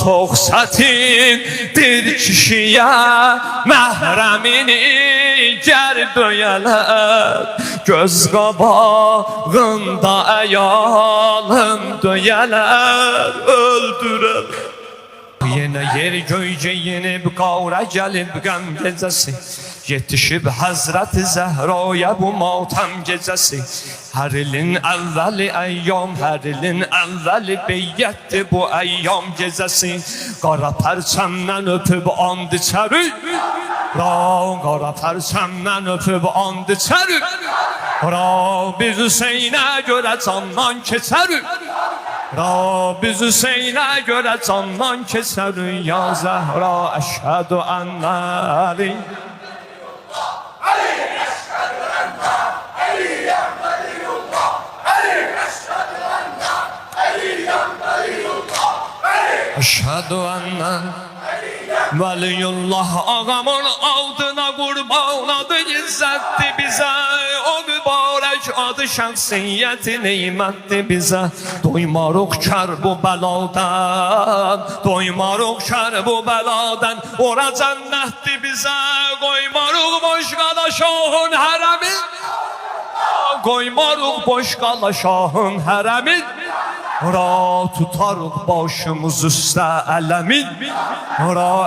çok çətindir kişiyə məhrəmini gər döyələr. Göz qabağında əyalım döyələr, öldürələr. Yine yer göyce yenib qavra gəlib qəm gecəsi, yetişib Həzrət-i Zəhraya bu matəm gecəsi. Hər ilin əvvəli əyyam, hər ilin əvvəli beyyətdir bu əyyam gecəsi. Qara pərçəmdən öpüb and içəri, qara pərçəmdən öpüb and içəri. Biz Hüseynə görə candan keçərik, biz Hüseynə görə candan keçərik. Ya Zəhra əşhədü ənnə Əli, əşhədü ənnə Vəliyullah. Ağamın adına qurban, adı izzətdir bizə, o mübarək adı şəxsiyyəti neymətdir bizə. Doymarıq kər bu bəladan, doymarıq kər bu bəladan, ora cənnətdir bizə. Qoymarıq boş qala şahın hərəmi, qoymarıq boş qala şahın hərəmi. Ora tutarıq başımız üstə ələmin, ora